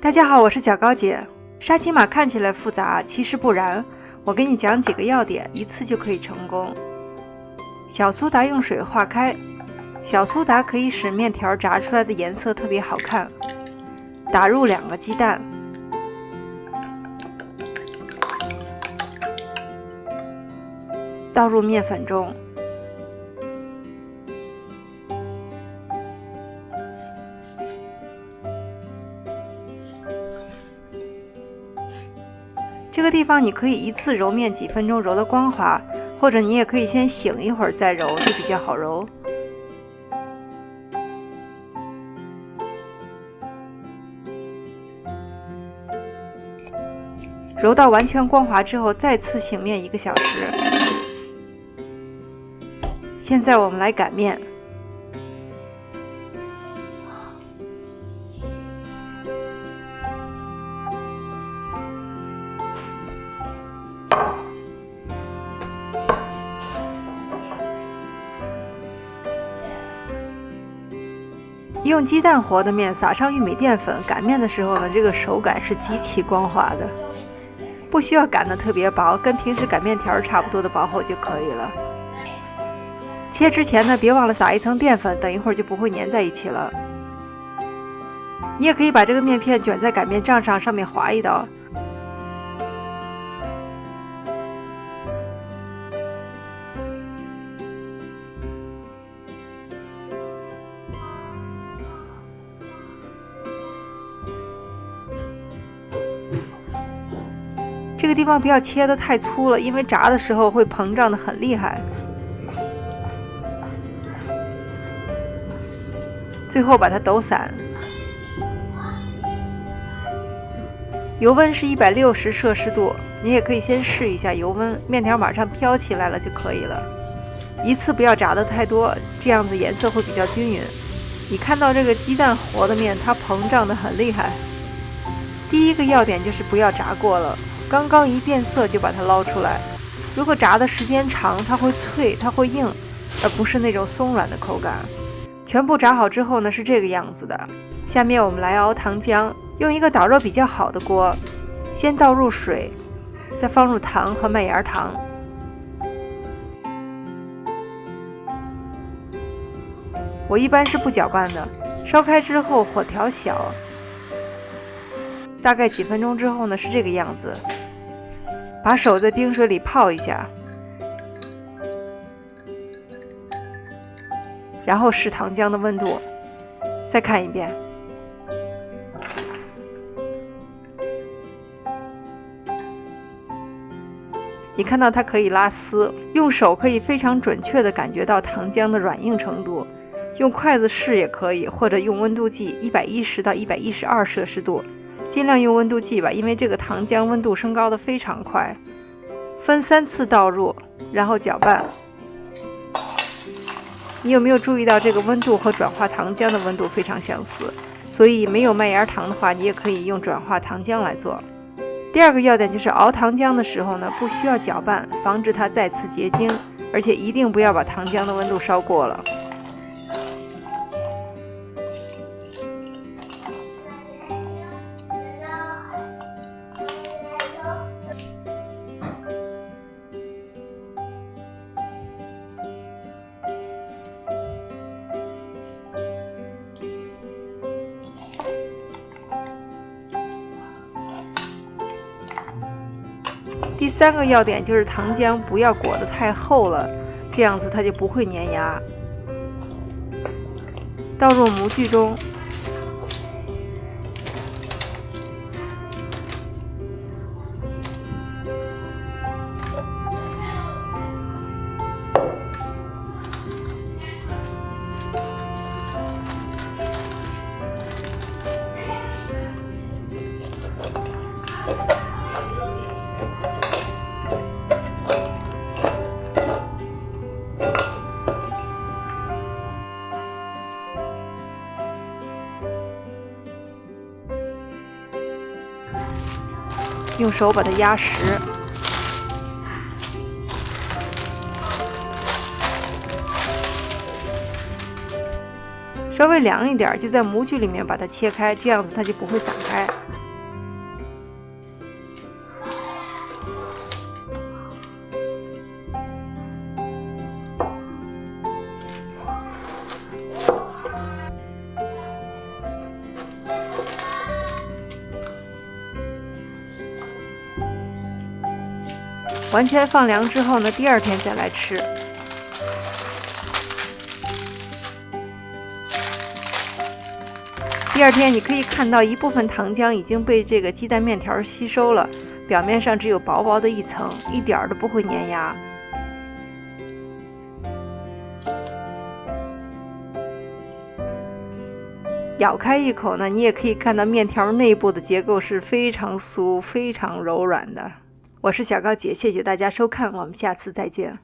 大家好，我是小高姐。沙琪玛看起来复杂，其实不然。我给你讲几个要点，一次就可以成功。小苏打用水化开，小苏打可以使面条炸出来的颜色特别好看。打入2个鸡蛋，倒入面粉中，这个地方你可以一次揉面几分钟，揉得光滑，或者你也可以先醒一会儿再揉，就比较好揉。揉到完全光滑之后，再次醒面1个小时。现在我们来擀面。用鸡蛋和的面撒上玉米淀粉，擀面的时候呢，这个手感是极其光滑的。不需要擀得特别薄，跟平时擀面条差不多的薄厚就可以了。切之前呢，别忘了撒一层淀粉，等一会儿就不会粘在一起了。你也可以把这个面片卷在擀面杖上，上面划一刀。这个地方不要切得太粗了，因为炸的时候会膨胀得很厉害。最后把它抖散。油温是160摄氏度，你也可以先试一下油温，面条马上飘起来了就可以了。一次不要炸得太多，这样子颜色会比较均匀。你看到这个鸡蛋和的面，它膨胀得很厉害。第一个要点就是不要炸过了。刚刚一变色就把它捞出来，如果炸的时间长，它会脆，它会硬，而不是那种松软的口感。全部炸好之后呢，是这个样子的。下面我们来熬糖浆，用一个导热比较好的锅，先倒入水，再放入糖和麦芽糖。我一般是不搅拌的，烧开之后火调小，大概几分钟之后呢，是这个样子。把手在冰水里泡一下，然后试糖浆的温度，再看一遍。你看到它可以拉丝，用手可以非常准确地感觉到糖浆的软硬程度，用筷子试也可以，或者用温度计110到112摄氏度。尽量用温度计吧，因为这个糖浆温度升高的非常快。分3次倒入，然后搅拌。你有没有注意到这个温度和转化糖浆的温度非常相似？所以没有麦芽糖的话，你也可以用转化糖浆来做。第二个要点就是熬糖浆的时候呢，不需要搅拌，防止它再次结晶，而且一定不要把糖浆的温度烧过了。第3个要点就是糖浆不要裹得太厚了，这样子它就不会粘牙。倒入模具中，用手把它压实。稍微凉一点，就在模具里面把它切开，这样子它就不会散开。完全放凉之后呢，第二天再来吃。第二天你可以看到一部分糖浆已经被这个鸡蛋面条吸收了，表面上只有薄薄的一层，一点都不会粘牙。咬开一口呢，你也可以看到面条内部的结构是非常酥、非常柔软的。我是小高姐，谢谢大家收看，我们下次再见。